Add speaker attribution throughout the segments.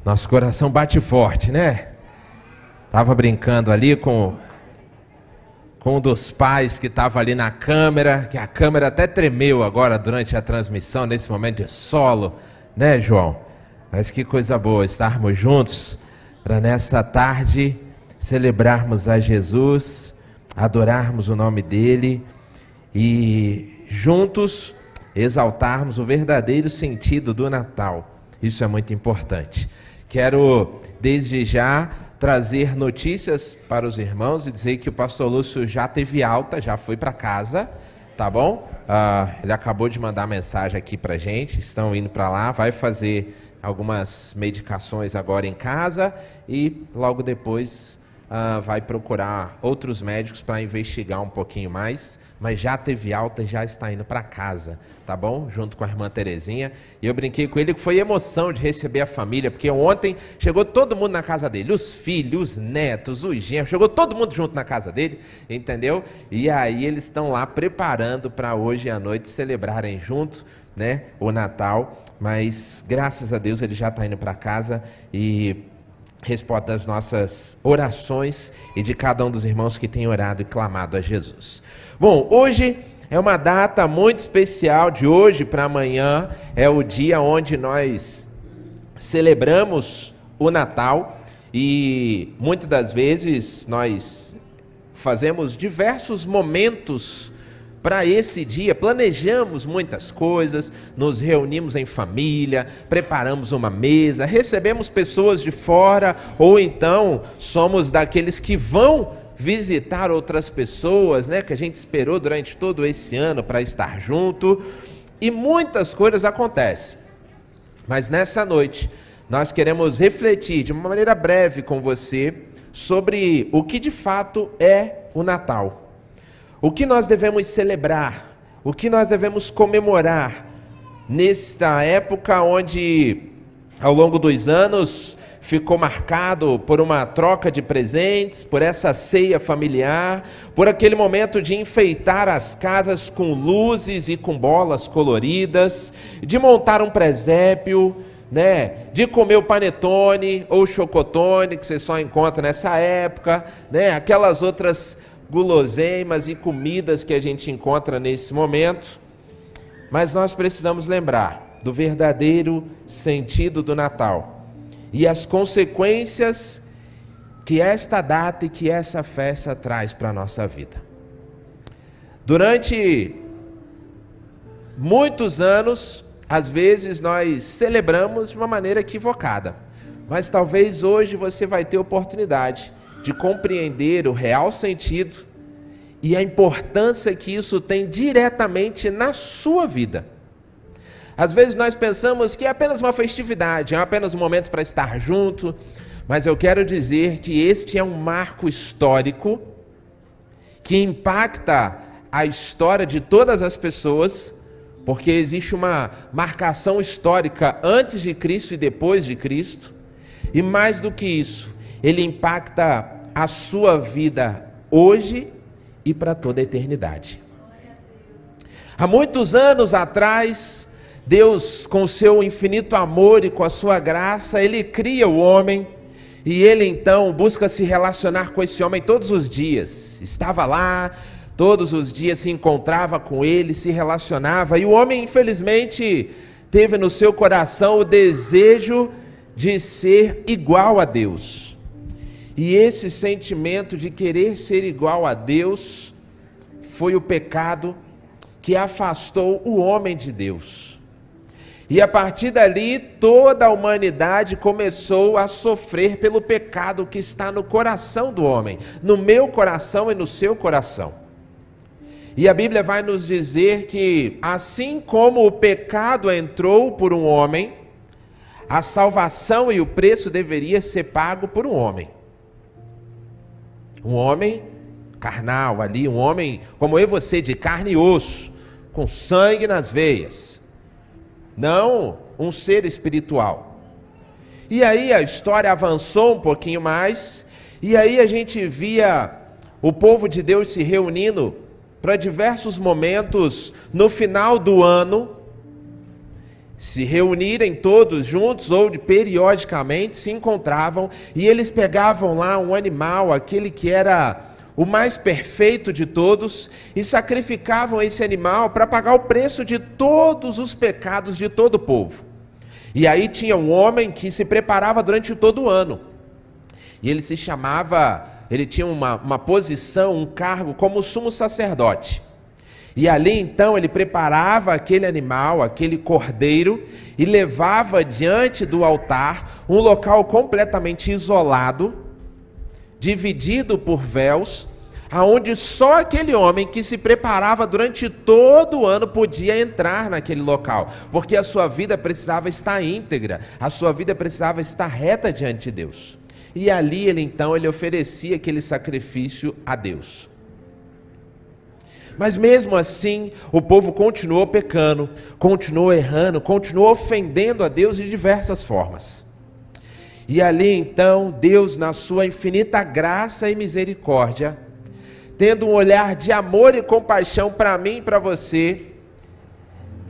Speaker 1: Nosso coração bate forte, né? Tava brincando ali com um dos pais que estava ali na câmera, que a câmera até tremeu agora durante a transmissão, nesse momento de solo, né, João? Mas que coisa boa estarmos juntos para nessa tarde celebrarmos a Jesus, adorarmos o nome dele e juntos exaltarmos o verdadeiro sentido do Natal. Isso é muito importante. Quero desde já trazer notícias para os irmãos e dizer que o pastor Lúcio já teve alta, já foi para casa, tá bom? Ele acabou de mandar mensagem aqui para a gente, estão indo para lá, vai fazer algumas medicações agora em casa e logo depois vai procurar outros médicos para investigar um pouquinho mais, mas já teve alta e já está indo para casa, tá bom? Junto com a irmã Terezinha. E eu brinquei com ele que foi emoção de receber a família, porque ontem chegou todo mundo na casa dele, os filhos, os netos, os genros, chegou todo mundo junto na casa dele, entendeu? E aí eles estão lá preparando para hoje à noite celebrarem junto, né, o Natal, mas graças a Deus ele já está indo para casa e responde às nossas orações e de cada um dos irmãos que tem orado e clamado a Jesus. Bom, hoje é uma data muito especial, de hoje para amanhã é o dia onde nós celebramos o Natal e muitas das vezes nós fazemos diversos momentos para esse dia, planejamos muitas coisas, nos reunimos em família, preparamos uma mesa, recebemos pessoas de fora ou então somos daqueles que vão visitar outras pessoas, né, que a gente esperou durante todo esse ano para estar junto, e muitas coisas acontecem. Mas nessa noite nós queremos refletir de uma maneira breve com você sobre o que de fato é o Natal. O que nós devemos celebrar, o que nós devemos comemorar nesta época onde ao longo dos anos ficou marcado por uma troca de presentes, por essa ceia familiar, por aquele momento de enfeitar as casas com luzes e com bolas coloridas, de montar um presépio, né, de comer o panetone ou chocotone, que você só encontra nessa época, né, aquelas outras guloseimas e comidas que a gente encontra nesse momento. Mas nós precisamos lembrar do verdadeiro sentido do Natal e as consequências que esta data e que essa festa traz para a nossa vida. Durante muitos anos, às vezes nós celebramos de uma maneira equivocada, mas talvez hoje você vai ter oportunidade de compreender o real sentido e a importância que isso tem diretamente na sua vida. Às vezes nós pensamos que é apenas uma festividade, é apenas um momento para estar junto, mas eu quero dizer que este é um marco histórico que impacta a história de todas as pessoas, porque existe uma marcação histórica antes de Cristo e depois de Cristo, e mais do que isso, ele impacta a sua vida hoje e para toda a eternidade. Há muitos anos atrás, Deus, com o seu infinito amor e com a sua graça, ele cria o homem e ele então busca se relacionar com esse homem todos os dias. Estava lá, todos os dias se encontrava com ele, se relacionava, e o homem infelizmente teve no seu coração o desejo de ser igual a Deus. E esse sentimento de querer ser igual a Deus foi o pecado que afastou o homem de Deus. E a partir dali, toda a humanidade começou a sofrer pelo pecado que está no coração do homem, no meu coração e no seu coração. E a Bíblia vai nos dizer que, assim como o pecado entrou por um homem, a salvação e o preço deveria ser pago por um homem. Um homem carnal ali, um homem como eu e você, de carne e osso, com sangue nas veias. Não um ser espiritual. E aí a história avançou um pouquinho mais, e aí a gente via o povo de Deus se reunindo para diversos momentos no final do ano, se reunirem todos juntos ou periodicamente se encontravam e eles pegavam lá um animal, aquele que era o mais perfeito de todos, e sacrificavam esse animal para pagar o preço de todos os pecados de todo o povo. E aí tinha um homem que se preparava durante todo o ano. E ele se chamava, ele tinha uma posição, um cargo como sumo sacerdote. E ali então ele preparava aquele animal, aquele cordeiro, e levava diante do altar, um local completamente isolado, dividido por véus, aonde só aquele homem que se preparava durante todo o ano podia entrar naquele local, porque a sua vida precisava estar íntegra, a sua vida precisava estar reta diante de Deus. E ali ele oferecia aquele sacrifício a Deus. Mas mesmo assim, o povo continuou pecando, continuou errando, continuou ofendendo a Deus de diversas formas. E ali então, Deus, na sua infinita graça e misericórdia, tendo um olhar de amor e compaixão para mim e para você,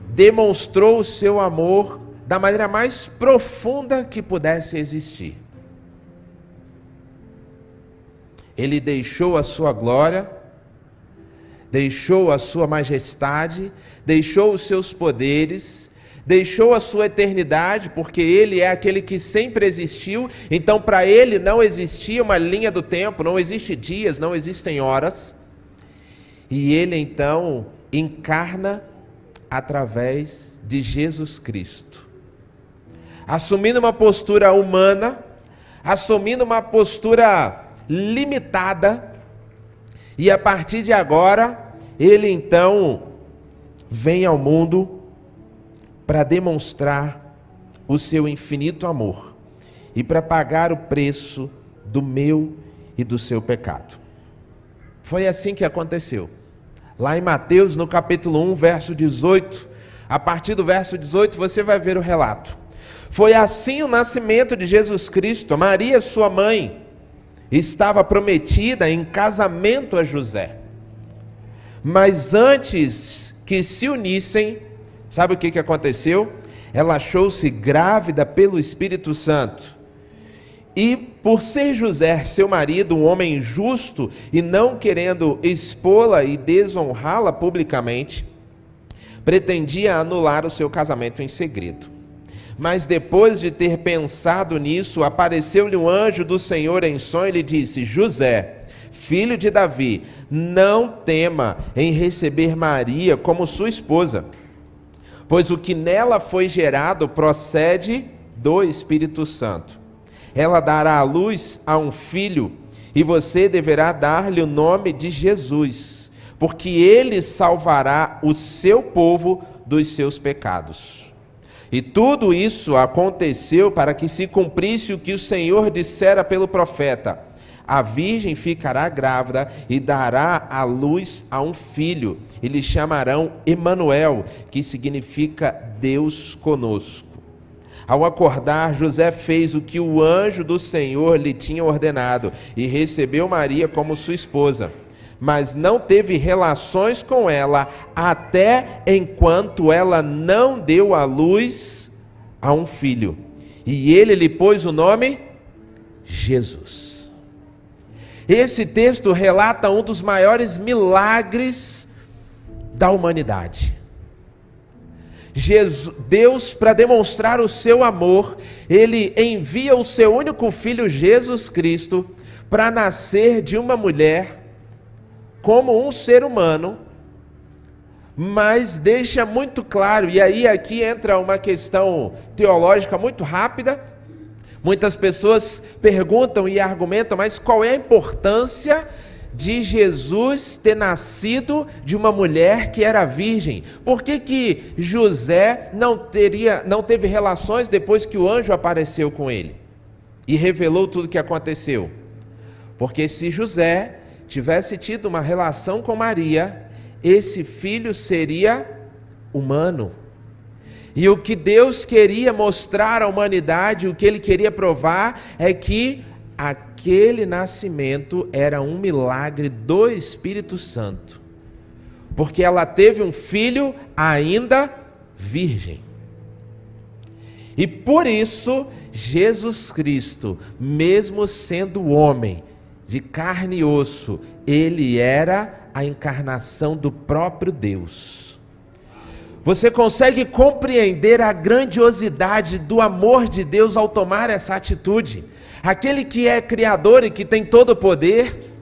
Speaker 1: demonstrou o seu amor da maneira mais profunda que pudesse existir. Ele deixou a sua glória, deixou a sua majestade, deixou os seus poderes, deixou a sua eternidade, porque Ele é aquele que sempre existiu, então para Ele não existia uma linha do tempo, não existe dias, não existem horas, e Ele então encarna através de Jesus Cristo, assumindo uma postura humana, assumindo uma postura limitada, e a partir de agora, Ele então vem ao mundo para demonstrar o seu infinito amor e para pagar o preço do meu e do seu pecado. Foi assim que aconteceu. Lá em Mateus, no capítulo 1, verso 18, a partir do verso 18 você vai ver o relato. Foi assim o nascimento de Jesus Cristo. Maria, sua mãe, estava prometida em casamento a José. Mas antes que se unissem, sabe o que aconteceu? Ela achou-se grávida pelo Espírito Santo. E por ser José, seu marido, um homem justo, e não querendo expô-la e desonrá-la publicamente, pretendia anular o seu casamento em segredo. Mas depois de ter pensado nisso, apareceu-lhe um anjo do Senhor em sonho e lhe disse: José, filho de Davi, não tema em receber Maria como sua esposa, pois o que nela foi gerado procede do Espírito Santo. Ela dará à luz a um filho, e você deverá dar-lhe o nome de Jesus, porque ele salvará o seu povo dos seus pecados. E tudo isso aconteceu para que se cumprisse o que o Senhor dissera pelo profeta: a virgem ficará grávida e dará à luz a um filho, e lhe chamarão Emanuel, que significa Deus conosco. Ao acordar, José fez o que o anjo do Senhor lhe tinha ordenado e recebeu Maria como sua esposa. Mas não teve relações com ela até enquanto ela não deu à luz a um filho. E ele lhe pôs o nome Jesus. Esse texto relata um dos maiores milagres da humanidade. Deus, para demonstrar o seu amor, Ele envia o seu único filho, Jesus Cristo, para nascer de uma mulher, como um ser humano, mas deixa muito claro, e aí aqui entra uma questão teológica muito rápida. Muitas pessoas perguntam e argumentam, mas qual é a importância de Jesus ter nascido de uma mulher que era virgem? Por que José não teve relações depois que o anjo apareceu com ele e revelou tudo o que aconteceu? Porque se José tivesse tido uma relação com Maria, esse filho seria humano. E o que Deus queria mostrar à humanidade, o que Ele queria provar, é que aquele nascimento era um milagre do Espírito Santo. Porque ela teve um filho ainda virgem. E por isso, Jesus Cristo, mesmo sendo homem, de carne e osso, ele era a encarnação do próprio Deus. Você consegue compreender a grandiosidade do amor de Deus ao tomar essa atitude? Aquele que é criador e que tem todo o poder,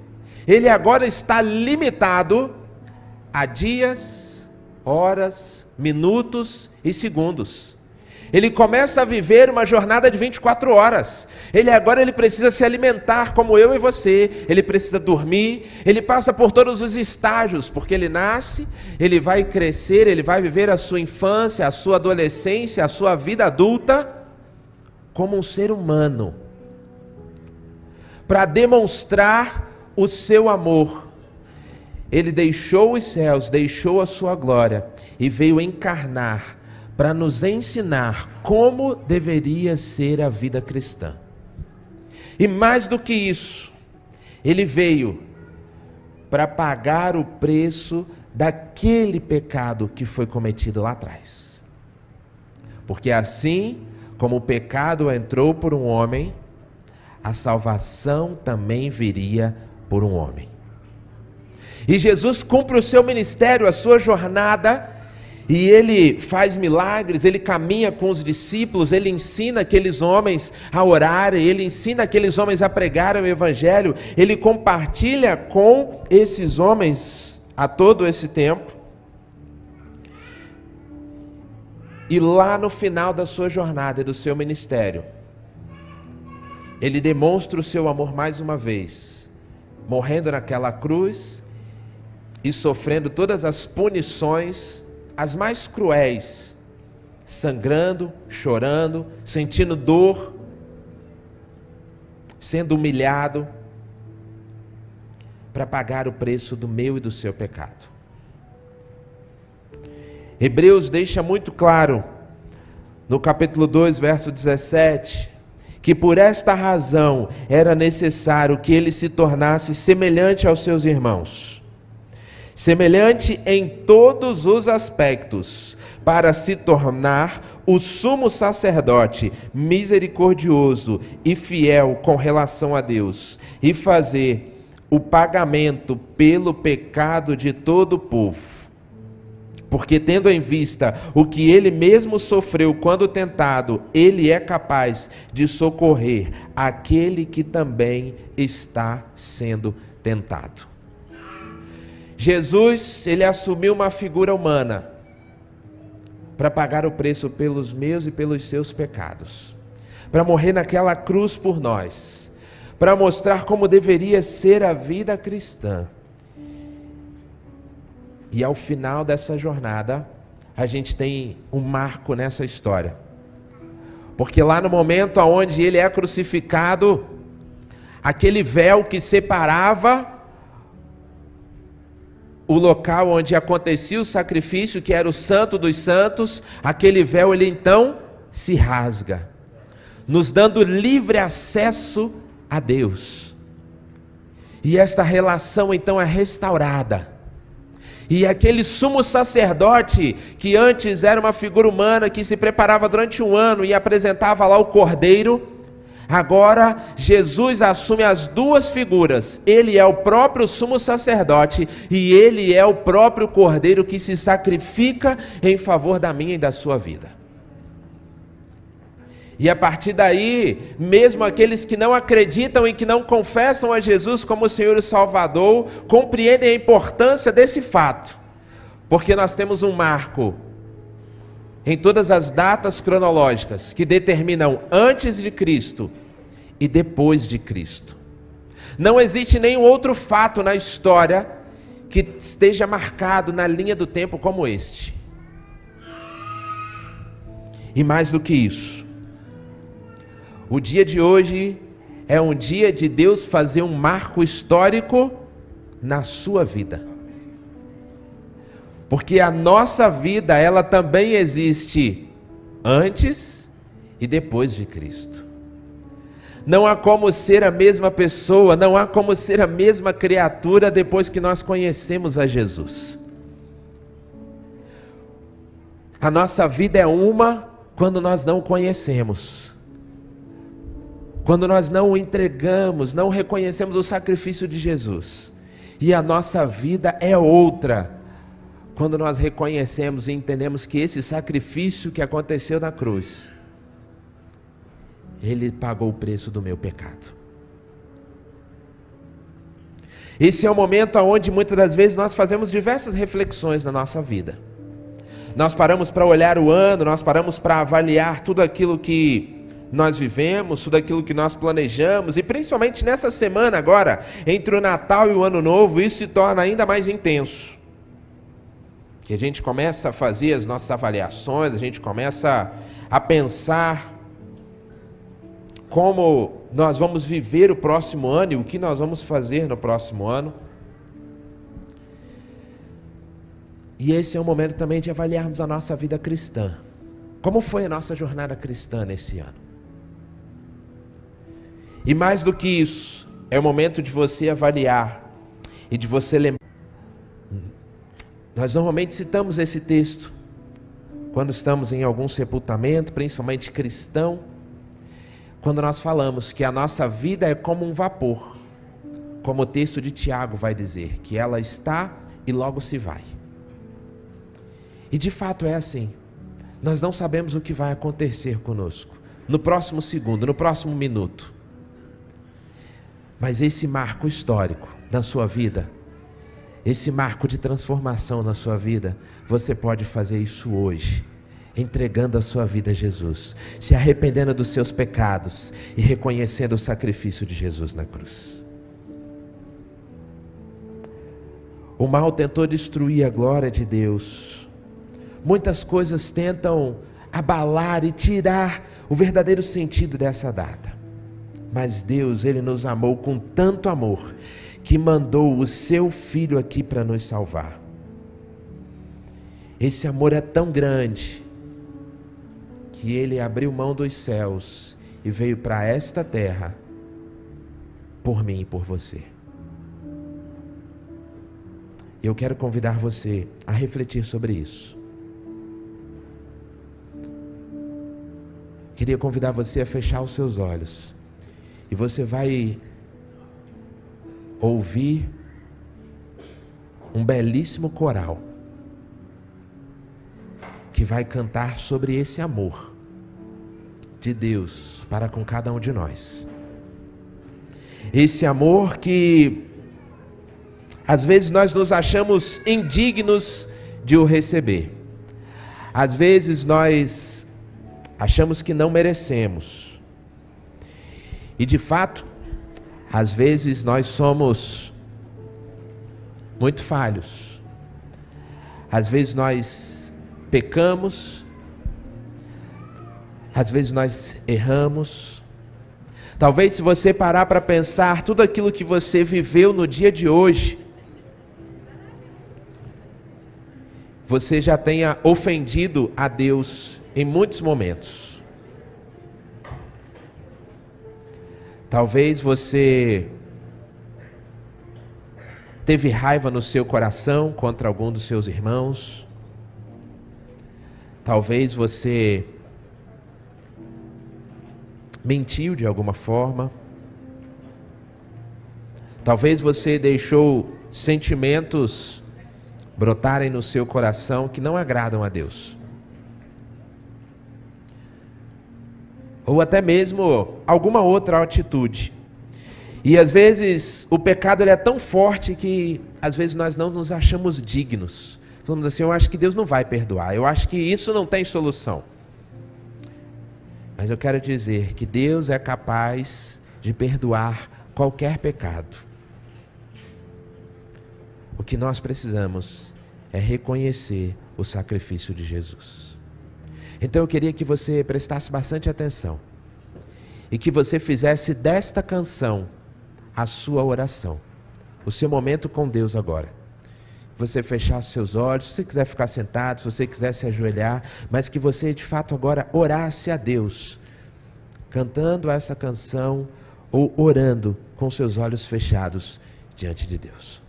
Speaker 1: ele agora está limitado a dias, horas, minutos e segundos. Ele começa a viver uma jornada de 24 horas. Ele precisa se alimentar como eu e você. Ele precisa dormir. Ele passa por todos os estágios, porque ele nasce, ele vai crescer, ele vai viver a sua infância, a sua adolescência, a sua vida adulta como um ser humano, para demonstrar o seu amor. Ele deixou os céus, deixou a sua glória e veio encarnar para nos ensinar como deveria ser a vida cristã. E mais do que isso, ele veio para pagar o preço daquele pecado que foi cometido lá atrás. Porque assim como o pecado entrou por um homem, a salvação também viria por um homem. E Jesus cumpre o seu ministério, a sua jornada, e ele faz milagres, ele caminha com os discípulos, ele ensina aqueles homens a orar, ele ensina aqueles homens a pregar o evangelho, ele compartilha com esses homens a todo esse tempo. E lá no final da sua jornada e do seu ministério, ele demonstra o seu amor mais uma vez, morrendo naquela cruz e sofrendo todas as punições, as mais cruéis, sangrando, chorando, sentindo dor, sendo humilhado, para pagar o preço do meu e do seu pecado. Hebreus deixa muito claro, no capítulo 2, verso 17, que por esta razão era necessário que ele se tornasse semelhante aos seus irmãos, semelhante em todos os aspectos, para se tornar o sumo sacerdote misericordioso e fiel com relação a Deus, e fazer o pagamento pelo pecado de todo o povo. Porque tendo em vista o que ele mesmo sofreu quando tentado, ele é capaz de socorrer aquele que também está sendo tentado. Jesus, ele assumiu uma figura humana para pagar o preço pelos meus e pelos seus pecados, para morrer naquela cruz por nós, para mostrar como deveria ser a vida cristã. E ao final dessa jornada, a gente tem um marco nessa história, porque lá no momento onde ele é crucificado, aquele véu que separava o local onde acontecia o sacrifício, que era o Santo dos Santos, aquele véu ele então se rasga, nos dando livre acesso a Deus. E esta relação então é restaurada. E aquele sumo sacerdote, que antes era uma figura humana, que se preparava durante um ano e apresentava lá o cordeiro, agora Jesus assume as duas figuras. Ele é o próprio sumo sacerdote e ele é o próprio cordeiro que se sacrifica em favor da minha e da sua vida. E a partir daí, mesmo aqueles que não acreditam e que não confessam a Jesus como Senhor e Salvador, compreendem a importância desse fato, porque nós temos um marco em todas as datas cronológicas que determinam antes de Cristo e depois de Cristo. Não existe nenhum outro fato na história que esteja marcado na linha do tempo como este. E mais do que isso, o dia de hoje é um dia de Deus fazer um marco histórico na sua vida. Porque a nossa vida, ela também existe antes e depois de Cristo. Não há como ser a mesma pessoa, não há como ser a mesma criatura depois que nós conhecemos a Jesus. A nossa vida é uma quando nós não conhecemos, quando nós não entregamos, não reconhecemos o sacrifício de Jesus. E a nossa vida é outra quando nós reconhecemos e entendemos que esse sacrifício que aconteceu na cruz, Ele pagou o preço do meu pecado. Esse é o momento onde muitas das vezes nós fazemos diversas reflexões na nossa vida. Nós paramos para olhar o ano, nós paramos para avaliar tudo aquilo que nós vivemos, tudo aquilo que nós planejamos, e principalmente nessa semana agora, entre o Natal e o Ano Novo, isso se torna ainda mais intenso. Que a gente começa a fazer as nossas avaliações, a gente começa a pensar como nós vamos viver o próximo ano e o que nós vamos fazer no próximo ano. E esse é o momento também de avaliarmos a nossa vida cristã. Como foi a nossa jornada cristã nesse ano? E mais do que isso, é o momento de você avaliar e de você lembrar. Nós normalmente citamos esse texto quando estamos em algum sepultamento, principalmente cristão, quando nós falamos que a nossa vida é como um vapor, como o texto de Tiago vai dizer, que ela está e logo se vai. E de fato é assim. Nós não sabemos o que vai acontecer conosco no próximo segundo, no próximo minuto. Mas esse marco histórico na sua vida, esse marco de transformação na sua vida, você pode fazer isso hoje, entregando a sua vida a Jesus, se arrependendo dos seus pecados e reconhecendo o sacrifício de Jesus na cruz. O mal tentou destruir a glória de Deus. Muitas coisas tentam abalar e tirar o verdadeiro sentido dessa data. Mas Deus, Ele nos amou com tanto amor, que mandou o seu Filho aqui para nos salvar. Esse amor é tão grande, que Ele abriu mão dos céus e veio para esta terra, por mim e por você. Eu quero convidar você a refletir sobre isso. Queria convidar você a fechar os seus olhos. E você vai ouvir um belíssimo coral que vai cantar sobre esse amor de Deus para com cada um de nós. Esse amor que às vezes nós nos achamos indignos de o receber. Às vezes nós achamos que não merecemos. E de fato, às vezes nós somos muito falhos. Às vezes nós pecamos. Às vezes nós erramos. Talvez se você parar para pensar tudo aquilo que você viveu no dia de hoje, você já tenha ofendido a Deus em muitos momentos. Talvez você teve raiva no seu coração contra algum dos seus irmãos. Talvez você mentiu de alguma forma. Talvez você deixou sentimentos brotarem no seu coração que não agradam a Deus. Ou até mesmo alguma outra atitude. E às vezes o pecado ele é tão forte que às vezes nós não nos achamos dignos. Falamos assim, eu acho que Deus não vai perdoar, eu acho que isso não tem solução. Mas eu quero dizer que Deus é capaz de perdoar qualquer pecado. O que nós precisamos é reconhecer o sacrifício de Jesus. Então eu queria que você prestasse bastante atenção e que você fizesse desta canção a sua oração, o seu momento com Deus agora. Você fechasse seus olhos, se você quiser ficar sentado, se você quiser se ajoelhar, mas que você de fato agora orasse a Deus, cantando essa canção ou orando com seus olhos fechados diante de Deus.